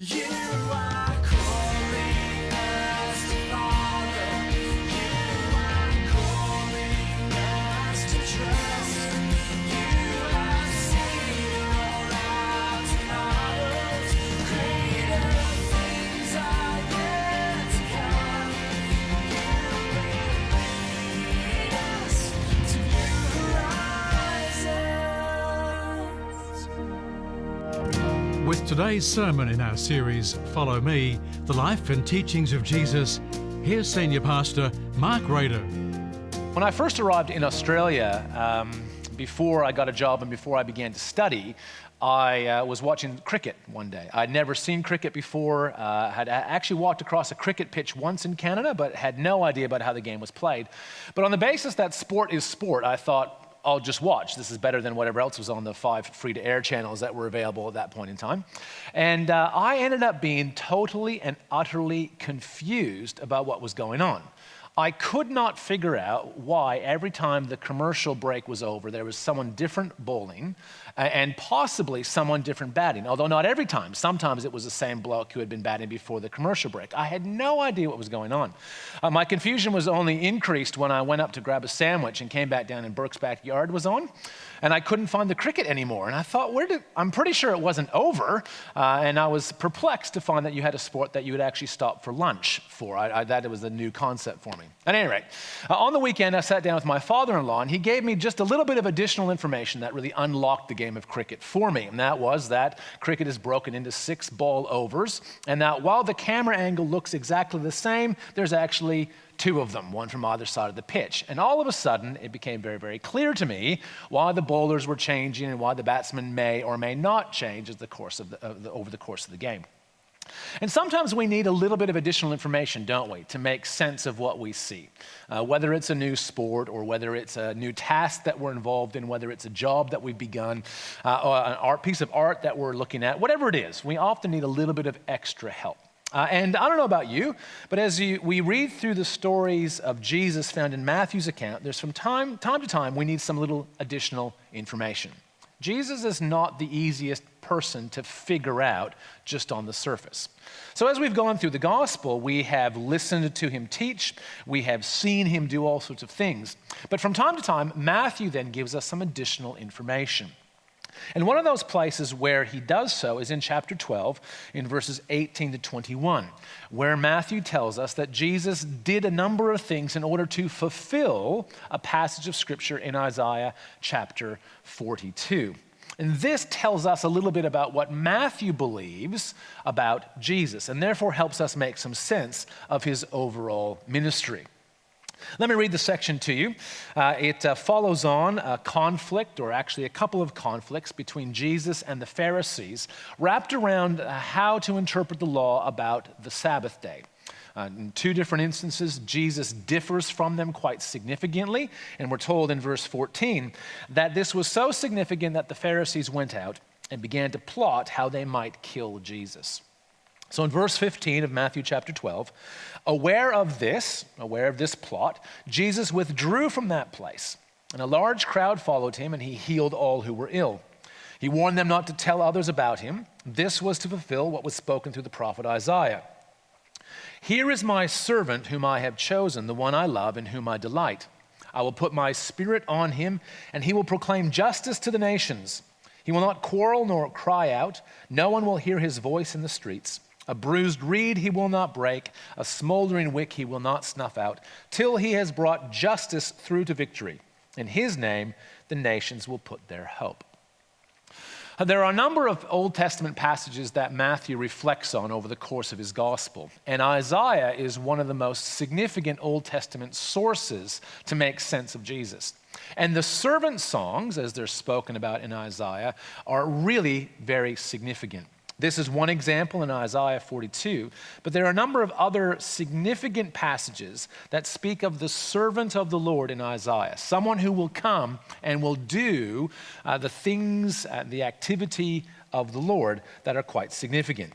You are calling us to follow. You are calling us to trust. You have seen all our tomorrows. Greater things are yet to come. You will lead us to new horizons. With today's sermon in our series, Follow Me, the life and teachings of Jesus, here's Senior Pastor Mark Rader. When I first arrived in Australia, before I got a job and before I began to study, I was watching cricket one day. I'd never seen cricket before, had actually walked across a cricket pitch once in Canada, but had no idea about how the game was played. But on the basis that sport is sport, I thought, I'll just watch. This is better than whatever else was on the 5 free-to-air channels that were available at that point in time. And I ended up being totally and utterly confused about what was going on. I could not figure out why every time the commercial break was over, there was someone different bowling and possibly someone different batting, although not every time. Sometimes it was the same bloke who had been batting before the commercial break. I had no idea what was going on. My confusion was only increased when I went up to grab a sandwich and came back down and Burke's Backyard was on, and I couldn't find the cricket anymore. And I thought, I'm pretty sure it wasn't over, and I was perplexed to find that you had a sport that you would actually stop for lunch for. That was a new concept for me. At any rate, on the weekend, I sat down with my father-in-law, and he gave me just a little bit of additional information that really unlocked the game of cricket for me. And that was that cricket is broken into 6-ball overs, and that while the camera angle looks exactly the same, there's actually 2 of them, one from either side of the pitch. And all of a sudden, it became very, very clear to me why the bowlers were changing and why the batsmen may or may not change over the course of the game. And sometimes we need a little bit of additional information, don't we, to make sense of what we see. Whether it's a new sport or whether it's a new task that we're involved in, whether it's a job that we've begun, or an piece of art that we're looking at, whatever it is, we often need a little bit of extra help. And I don't know about you, but as we read through the stories of Jesus found in Matthew's account, there's from time to time we need some little additional information. Jesus is not the easiest person to figure out just on the surface. So as we've gone through the gospel, we have listened to him teach, we have seen him do all sorts of things. But from time to time, Matthew then gives us some additional information. And one of those places where he does so is in chapter 12, in verses 18 to 21, where Matthew tells us that Jesus did a number of things in order to fulfill a passage of scripture in Isaiah chapter 42. And this tells us a little bit about what Matthew believes about Jesus, and therefore helps us make some sense of his overall ministry. Let me read the section to you. It follows on a conflict, or actually a couple of conflicts, between Jesus and the Pharisees, wrapped around how to interpret the law about the Sabbath day. In 2 different instances, Jesus differs from them quite significantly, and we're told in verse 14 that this was so significant that the Pharisees went out and began to plot how they might kill Jesus. So in verse 15 of Matthew chapter 12, aware of this plot, Jesus withdrew from that place, and a large crowd followed him, and he healed all who were ill. He warned them not to tell others about him. This was to fulfill what was spoken through the prophet Isaiah. Here is my servant whom I have chosen, the one I love, in whom I delight. I will put my spirit on him, and he will proclaim justice to the nations. He will not quarrel nor cry out. No one will hear his voice in the streets. A bruised reed he will not break, a smoldering wick he will not snuff out, till he has brought justice through to victory. In his name, the nations will put their hope. There are a number of Old Testament passages that Matthew reflects on over the course of his gospel, and Isaiah is one of the most significant Old Testament sources to make sense of Jesus. And the servant songs, as they're spoken about in Isaiah, are really very significant. This is one example in Isaiah 42, but there are a number of other significant passages that speak of the servant of the Lord in Isaiah, someone who will come and will do the things, the activity of the Lord that are quite significant.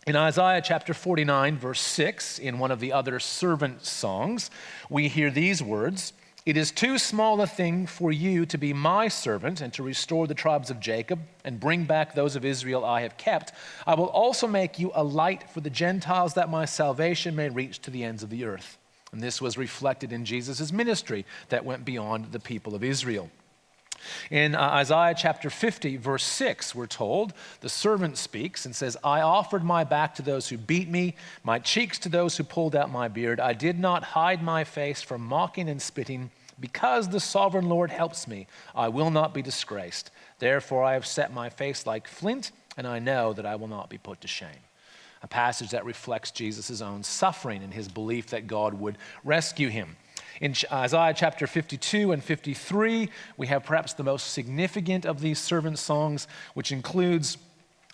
In Isaiah chapter 49, verse 6, in one of the other servant songs, we hear these words, It is too small a thing for you to be my servant and to restore the tribes of Jacob and bring back those of Israel I have kept. I will also make you a light for the Gentiles, that my salvation may reach to the ends of the earth. And this was reflected in Jesus' ministry that went beyond the people of Israel. In Isaiah chapter 50, verse 6, we're told, the servant speaks and says, I offered my back to those who beat me, my cheeks to those who pulled out my beard. I did not hide my face from mocking and spitting. Because the sovereign Lord helps me, I will not be disgraced. Therefore I have set my face like flint, and I know that I will not be put to shame. A passage that reflects Jesus' own suffering and his belief that God would rescue him. In Isaiah chapter 52 and 53, we have perhaps the most significant of these servant songs, which includes,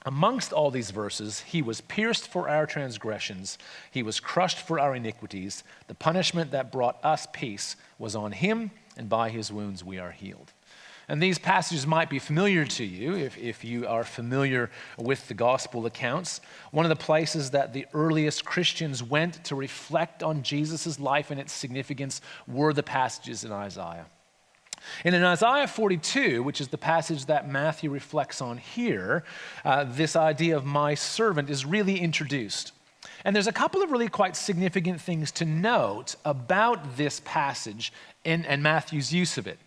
amongst all these verses, he was pierced for our transgressions, he was crushed for our iniquities. The punishment that brought us peace was on him, and by his wounds we are healed. And these passages might be familiar to you if you are familiar with the gospel accounts. One of the places that the earliest Christians went to reflect on Jesus' life and its significance were the passages in Isaiah. And in Isaiah 42, which is the passage that Matthew reflects on here, this idea of my servant is really introduced. And there's a couple of really quite significant things to note about this passage and Matthew's use of it.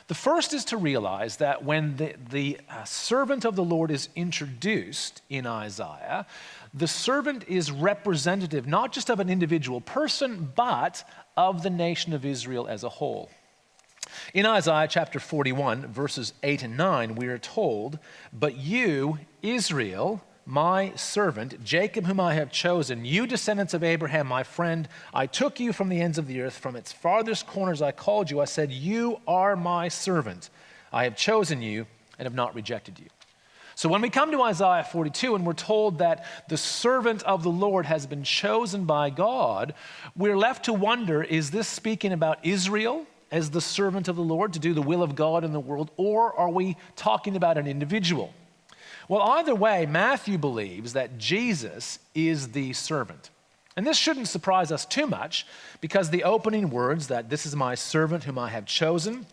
The first is to realize that when the servant of the Lord is introduced in Isaiah, the servant is representative not just of an individual person, but of the nation of Israel as a whole. In Isaiah chapter 41, verses 8 and 9, we are told, but you, Israel, my servant, Jacob whom I have chosen, you descendants of Abraham, my friend, I took you from the ends of the earth, from its farthest corners I called you. I said, you are my servant. I have chosen you and have not rejected you. So when we come to Isaiah 42 and we're told that the servant of the Lord has been chosen by God, we're left to wonder, is this speaking about Israel as the servant of the Lord to do the will of God in the world, or are we talking about an individual? Well, either way, Matthew believes that Jesus is the servant. And this shouldn't surprise us too much, because the opening words that this is my servant whom I have chosen,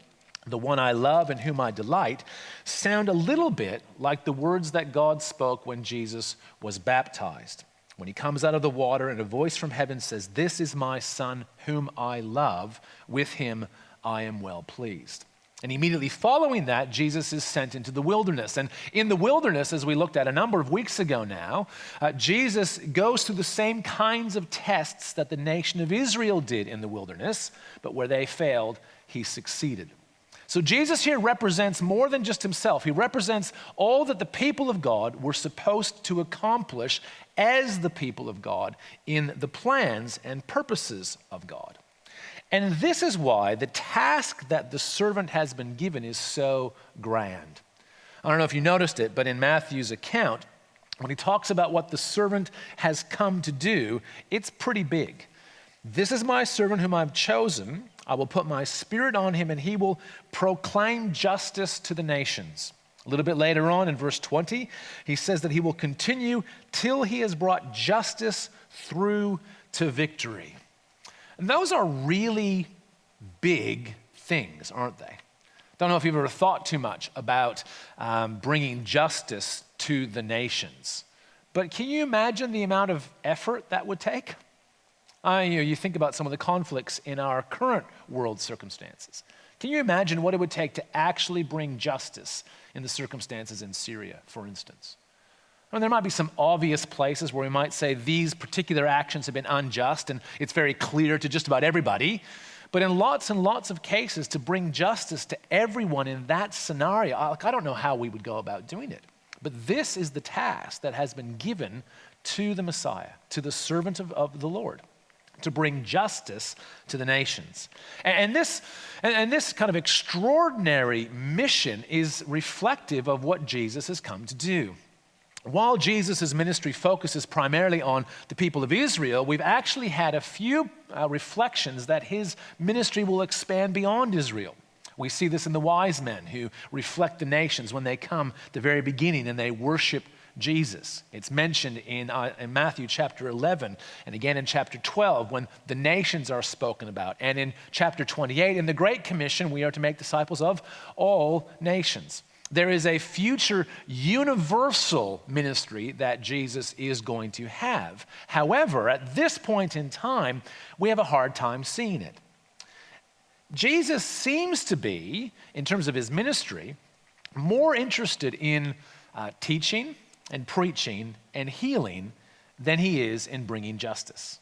the one I love and whom I delight, sound a little bit like the words that God spoke when Jesus was baptized. When he comes out of the water and a voice from heaven says, this is my son whom I love, with him I am well pleased. And immediately following that, Jesus is sent into the wilderness. And in the wilderness, as we looked at a number of weeks ago now, Jesus goes through the same kinds of tests that the nation of Israel did in the wilderness, but where they failed, he succeeded. So Jesus here represents more than just himself. He represents all that the people of God were supposed to accomplish as the people of God in the plans and purposes of God. And this is why the task that the servant has been given is so grand. I don't know if you noticed it, but in Matthew's account, when he talks about what the servant has come to do, it's pretty big. This is my servant whom I've chosen. I will put my spirit on him, and he will proclaim justice to the nations. A little bit later on in verse 20, he says that he will continue till he has brought justice through to victory. And those are really big things, aren't they? Don't know if you've ever thought too much about bringing justice to the nations. But can you imagine the amount of effort that would take? You think about some of the conflicts in our current world circumstances. Can you imagine what it would take to actually bring justice in the circumstances in Syria, for instance? I mean, there might be some obvious places where we might say these particular actions have been unjust, and it's very clear to just about everybody. But in lots and lots of cases, to bring justice to everyone in that scenario, I don't know how we would go about doing it. But this is the task that has been given to the Messiah, to the servant of the Lord, to bring justice to the nations. And this kind of extraordinary mission is reflective of what Jesus has come to do. While Jesus' ministry focuses primarily on the people of Israel, we've actually had a few reflections that his ministry will expand beyond Israel. We see this in the wise men who reflect the nations when they come at the very beginning and they worship Jesus. It's mentioned in Matthew chapter 11 and again in chapter 12 when the nations are spoken about. And in chapter 28, in the Great Commission, we are to make disciples of all nations. There is a future universal ministry that Jesus is going to have. However, at this point in time, we have a hard time seeing it. Jesus seems to be, in terms of his ministry, more interested in teaching and preaching and healing than he is in bringing justice.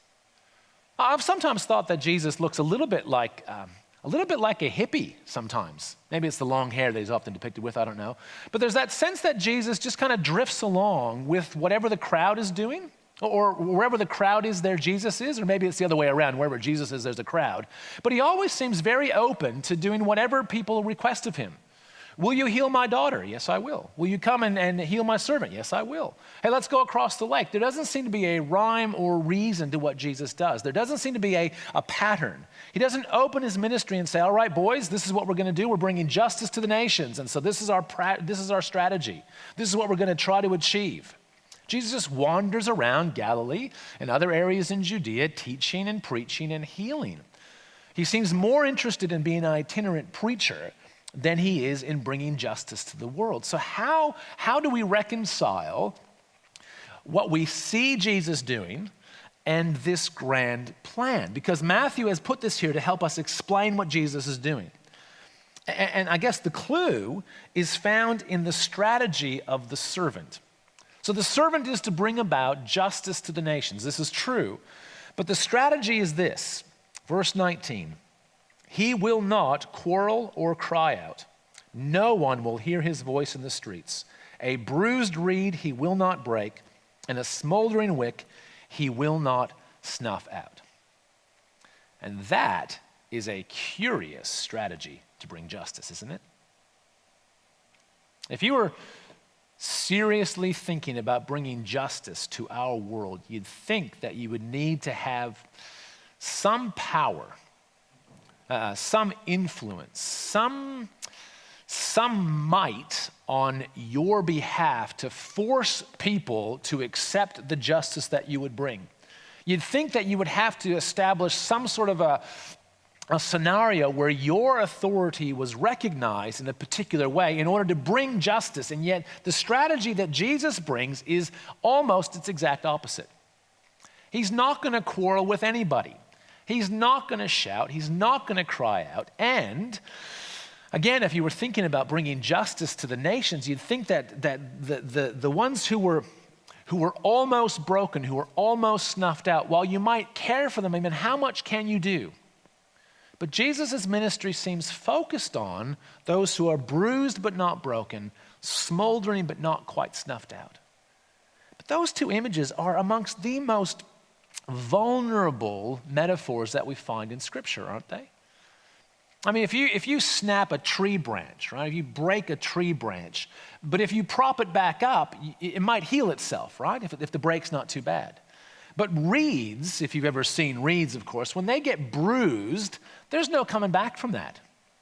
I've sometimes thought that Jesus looks a little bit like a hippie sometimes. Maybe it's the long hair that he's often depicted with, I don't know. But there's that sense that Jesus just kind of drifts along with whatever the crowd is doing, or wherever the crowd is, there Jesus is, or maybe it's the other way around, wherever Jesus is, there's a crowd. But he always seems very open to doing whatever people request of him. Will you heal my daughter? Yes, I will. Will you come and heal my servant? Yes, I will. Hey, let's go across the lake. There doesn't seem to be a rhyme or reason to what Jesus does. There doesn't seem to be a pattern. He doesn't open his ministry and say, all right, boys, this is what we're going to do. We're bringing justice to the nations. And so this is our strategy. This is what we're going to try to achieve. Jesus just wanders around Galilee and other areas in Judea, teaching and preaching and healing. He seems more interested in being an itinerant preacher than he is in bringing justice to the world. So how do we reconcile what we see Jesus doing and this grand plan? Because Matthew has put this here to help us explain what Jesus is doing. And I guess the clue is found in the strategy of the servant. So the servant is to bring about justice to the nations. This is true. But the strategy is this, verse 19. He will not quarrel or cry out. No one will hear his voice in the streets. A bruised reed he will not break, and a smoldering wick he will not snuff out. And that is a curious strategy to bring justice, isn't it? If you were seriously thinking about bringing justice to our world, you'd think that you would need to have some power, some influence, some might on your behalf to force people to accept the justice that you would bring. You'd think that you would have to establish some sort of a scenario where your authority was recognized in a particular way in order to bring justice, and yet the strategy that Jesus brings is almost its exact opposite. He's not going to quarrel with anybody. He's not going to shout. He's not going to cry out. And again, if you were thinking about bringing justice to the nations, you'd think that the ones who were almost broken, who were almost snuffed out, while you might care for them, I mean, how much can you do? But Jesus' ministry seems focused on those who are bruised but not broken, smoldering but not quite snuffed out. But those two images are amongst the most vulnerable metaphors that we find in Scripture, aren't they? I mean, if you snap a tree branch, right? If you break a tree branch, but if you prop it back up, it might heal itself, right? If the break's not too bad. But reeds, if you've ever seen reeds, of course, when they get bruised, there's no coming back from that.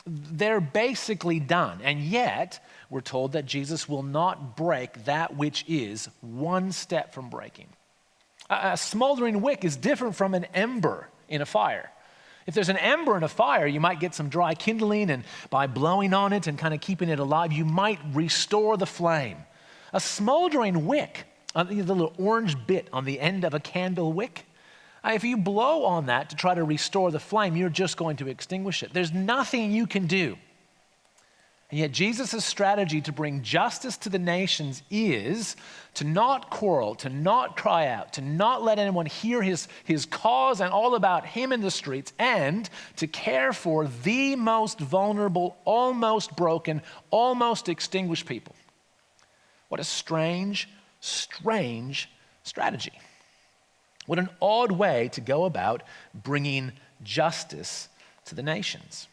They're basically done. And yet, we're told that Jesus will not break that which is one step from breaking. A smoldering wick is different from an ember in a fire. If there's an ember in a fire, you might get some dry kindling, and by blowing on it and kind of keeping it alive, you might restore the flame. A smoldering wick, the little orange bit on the end of a candle wick, if you blow on that to try to restore the flame, you're just going to extinguish it. There's nothing you can do. And yet Jesus' strategy to bring justice to the nations is to not quarrel, to not cry out, to not let anyone hear his cause and all about him in the streets, and to care for the most vulnerable, almost broken, almost extinguished people. What a strange, strange strategy. What an odd way to go about bringing justice to the nations.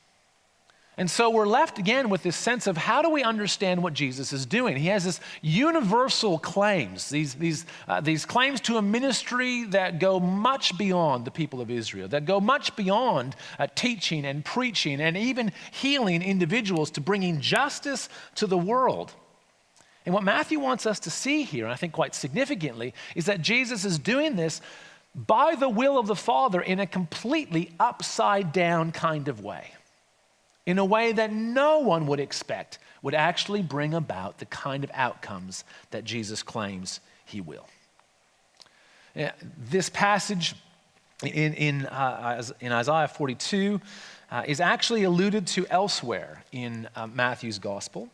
And so we're left again with this sense of how do we understand what Jesus is doing? He has this universal claims, these claims to a ministry that go much beyond the people of Israel, that go much beyond teaching and preaching and even healing individuals to bringing justice to the world. And what Matthew wants us to see here, and I think quite significantly, is that Jesus is doing this by the will of the Father in a completely upside down kind of way, in a way that no one would expect would actually bring about the kind of outcomes that Jesus claims he will. This passage in Isaiah 42 is actually alluded to elsewhere in Matthew's gospel.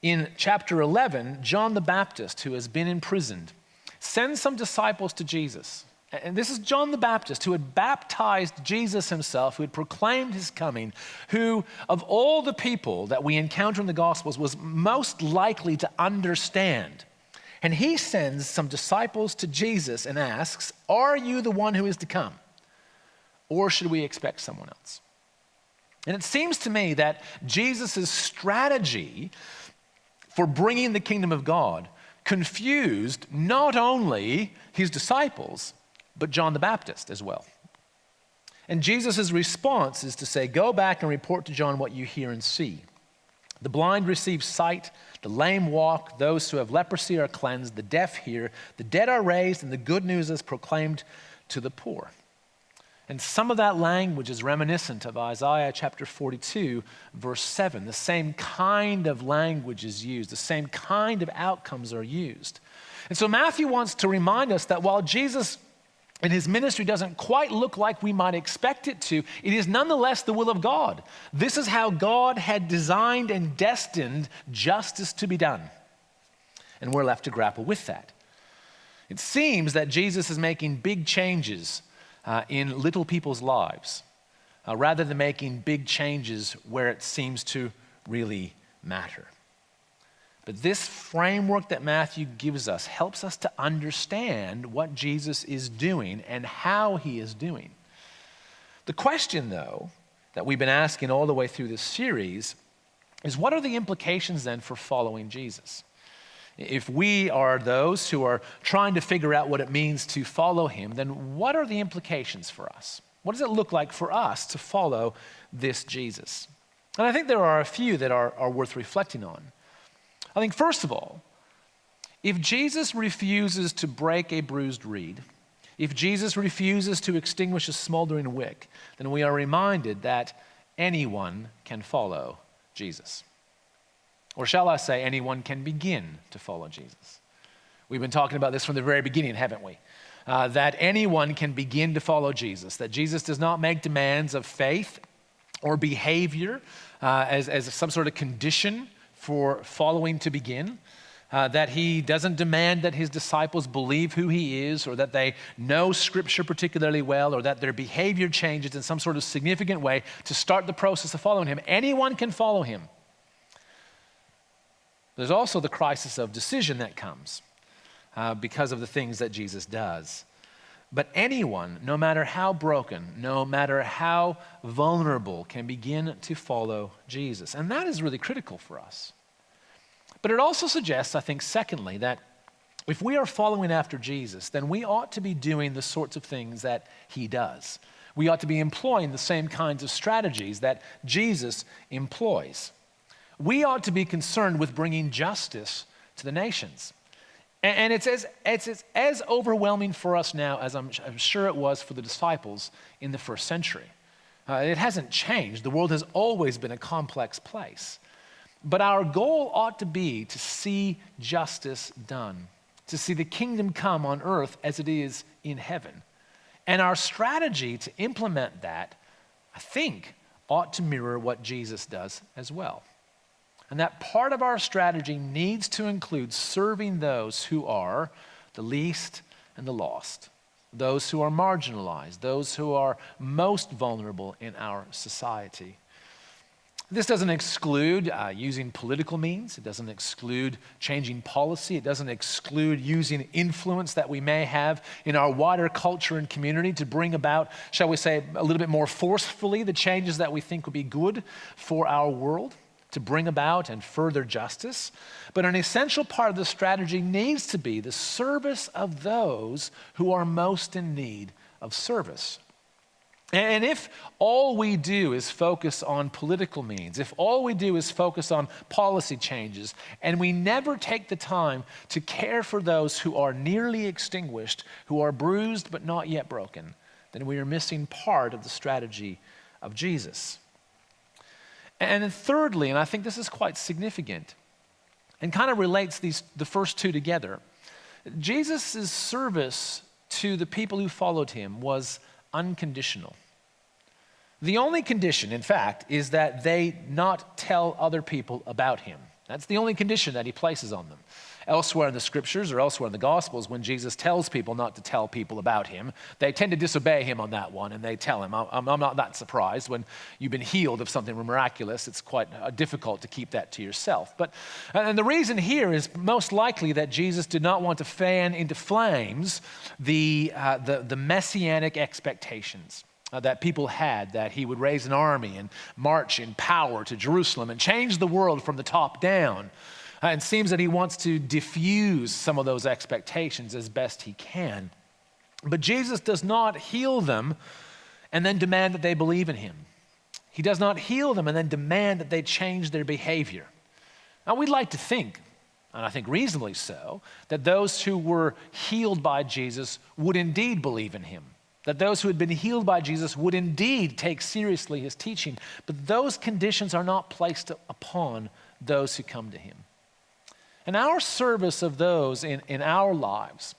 In chapter 11, John the Baptist, who has been imprisoned, sends some disciples to Jesus. And this is John the Baptist, who had baptized Jesus himself, who had proclaimed his coming, who, of all the people that we encounter in the Gospels, was most likely to understand. And he sends some disciples to Jesus and asks, "Are you the one who is to come? Or should we expect someone else?" And it seems to me that Jesus' strategy for bringing the kingdom of God confused not only his disciples, but John the Baptist as well. And Jesus' response is to say, "Go back and report to John what you hear and see. The blind receive sight, the lame walk, those who have leprosy are cleansed, the deaf hear, the dead are raised, and the good news is proclaimed to the poor." And some of that language is reminiscent of Isaiah chapter 42, verse 7. The same kind of language is used. The same kind of outcomes are used. And so Matthew wants to remind us that while Jesus and his ministry doesn't quite look like we might expect it to, it is nonetheless the will of God. This is how God had designed and destined justice to be done. And we're left to grapple with that. It seems that Jesus is making big changes in little people's lives, rather than making big changes where it seems to really matter. But this framework that Matthew gives us helps us to understand what Jesus is doing and how he is doing. The question, though, that we've been asking all the way through this series is, what are the implications then for following Jesus? If we are those who are trying to figure out what it means to follow him, then what are the implications for us? What does it look like for us to follow this Jesus? And I think there are a few that are worth reflecting on. I think, first of all, if Jesus refuses to break a bruised reed, if Jesus refuses to extinguish a smoldering wick, then we are reminded that anyone can follow Jesus. Or shall I say, anyone can begin to follow Jesus. We've been talking about this from the very beginning, haven't we? That anyone can begin to follow Jesus, that Jesus does not make demands of faith or behavior as some sort of condition for following to begin, that he doesn't demand that his disciples believe who he is, or that they know Scripture particularly well, or that their behavior changes in some sort of significant way to start the process of following him. Anyone can follow him. There's also the crisis of decision that comes because of the things that Jesus does. But anyone, no matter how broken, no matter how vulnerable, can begin to follow Jesus. And that is really critical for us. But it also suggests, I think, secondly, that if we are following after Jesus, then we ought to be doing the sorts of things that he does. We ought to be employing the same kinds of strategies that Jesus employs. We ought to be concerned with bringing justice to the nations. And it's as overwhelming for us now as I'm sure it was for the disciples in the first century. It hasn't changed. The world has always been a complex place. But our goal ought to be to see justice done, to see the kingdom come on earth as it is in heaven. And our strategy to implement that, I think, ought to mirror what Jesus does as well. And that part of our strategy needs to include serving those who are the least and the lost, those who are marginalized, those who are most vulnerable in our society. This doesn't exclude using political means. It doesn't exclude changing policy. It doesn't exclude using influence that we may have in our wider culture and community to bring about, shall we say, a little bit more forcefully the changes that we think would be good for our world, to bring about and further justice. But an essential part of the strategy needs to be the service of those who are most in need of service. And if all we do is focus on political means, if all we do is focus on policy changes, and we never take the time to care for those who are nearly extinguished, who are bruised but not yet broken, then we are missing part of the strategy of Jesus. And then thirdly, and I think this is quite significant, and kind of relates the first two together, Jesus' service to the people who followed him was unconditional. The only condition, in fact, is that they not tell other people about him. That's the only condition that he places on them. Elsewhere in the scriptures or elsewhere in the Gospels, when Jesus tells people not to tell people about him, they tend to disobey him on that one, and they tell him. I'm not that surprised. When you've been healed of something miraculous, it's quite difficult to keep that to yourself. And the reason here is most likely that Jesus did not want to fan into flames the messianic expectations that people had, that he would raise an army and march in power to Jerusalem and change the world from the top down. And it seems that he wants to diffuse some of those expectations as best he can. But Jesus does not heal them and then demand that they believe in him. He does not heal them and then demand that they change their behavior. Now, we'd like to think, and I think reasonably so, that those who were healed by Jesus would indeed believe in him, that those who had been healed by Jesus would indeed take seriously his teaching. But those conditions are not placed upon those who come to him. And our service of those in our lives,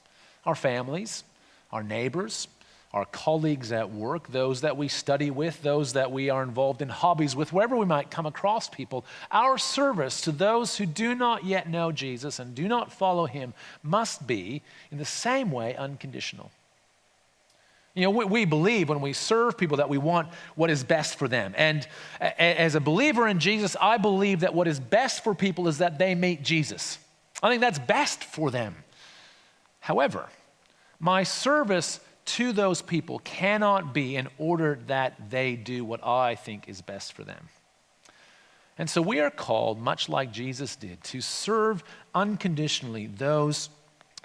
our families, our neighbors, our colleagues at work, those that we study with, those that we are involved in hobbies with, wherever we might come across people, our service to those who do not yet know Jesus and do not follow him must be, in the same way, unconditional. You know, we believe when we serve people that we want what is best for them. And as a believer in Jesus, I believe that what is best for people is that they meet Jesus. I think that's best for them. However, my service to those people cannot be in order that they do what I think is best for them. And so we are called, much like Jesus did, to serve unconditionally those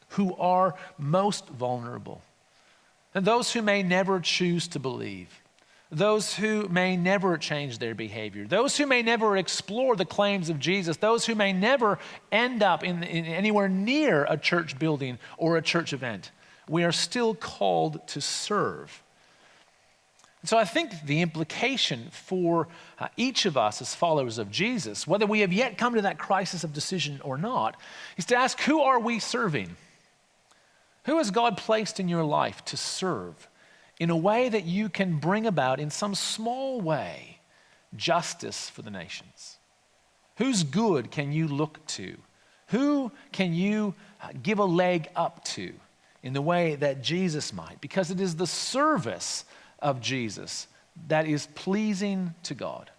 who are most vulnerable, and those who may never choose to believe, those who may never change their behavior, those who may never explore the claims of Jesus, those who may never end up in anywhere near a church building or a church event. We are still called to serve. And so I think the implication for each of us as followers of Jesus, whether we have yet come to that crisis of decision or not, is to ask, who are we serving? Who has God placed in your life to serve in a way that you can bring about, in some small way, justice for the nations? Whose good can you look to? Who can you give a leg up to in the way that Jesus might? Because it is the service of Jesus that is pleasing to God.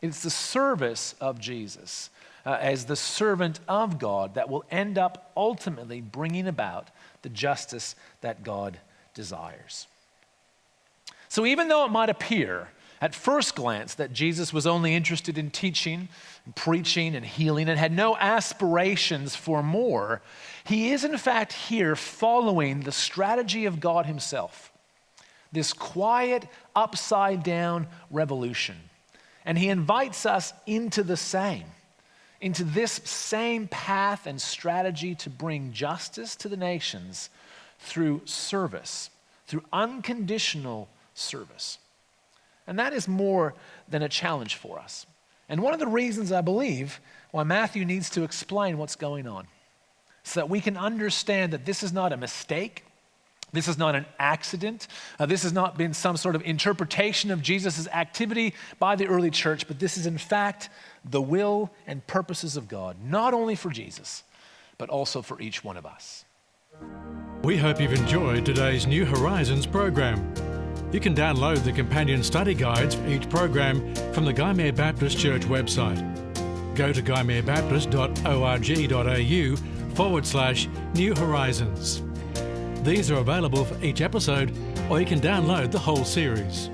It's the service of Jesus as the servant of God that will end up ultimately bringing about the justice that God desires. So even though it might appear at first glance that Jesus was only interested in teaching, and preaching, and healing, and had no aspirations for more, he is in fact here following the strategy of God himself, this quiet, upside-down revolution. And he invites us into this same path and strategy to bring justice to the nations through service, through unconditional service. And that is more than a challenge for us. And one of the reasons I believe why Matthew needs to explain what's going on, so that we can understand that this is not a mistake, this is not an accident, this has not been some sort of interpretation of Jesus' activity by the early church, but this is in fact the will and purposes of God, not only for Jesus, but also for each one of us. We hope you've enjoyed today's New Horizons program. You can download the companion study guides for each program from the Guymer Baptist Church website. Go to guymerbaptist.org.au/New Horizons. These are available for each episode, or you can download the whole series.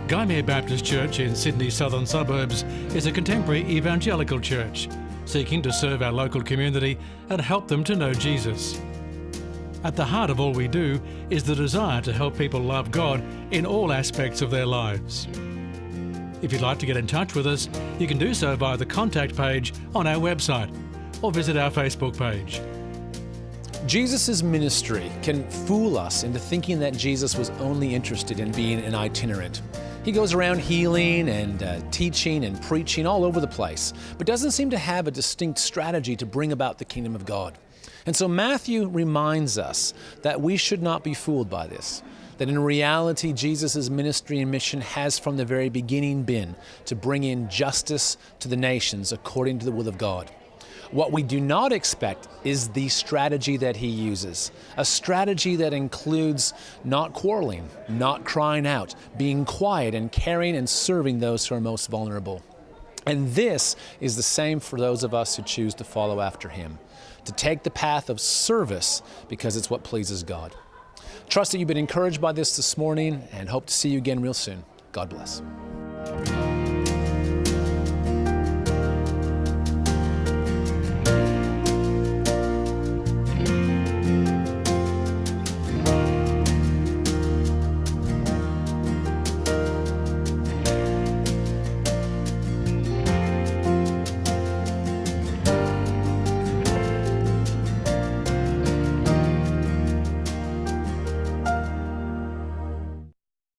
Guymer Baptist Church in Sydney's southern suburbs is a contemporary evangelical church seeking to serve our local community and help them to know Jesus. At the heart of all we do is the desire to help people love God in all aspects of their lives. If you'd like to get in touch with us, you can do so via the contact page on our website or visit our Facebook page. Jesus' ministry can fool us into thinking that Jesus was only interested in being an itinerant. He goes around healing and teaching and preaching all over the place, but doesn't seem to have a distinct strategy to bring about the kingdom of God. And so Matthew reminds us that we should not be fooled by this, that in reality Jesus' ministry and mission has from the very beginning been to bring in justice to the nations according to the will of God. What we do not expect is the strategy that he uses, a strategy that includes not quarreling, not crying out, being quiet and caring and serving those who are most vulnerable. And this is the same for those of us who choose to follow after him, to take the path of service because it's what pleases God. Trust that you've been encouraged by this morning and hope to see you again real soon. God bless.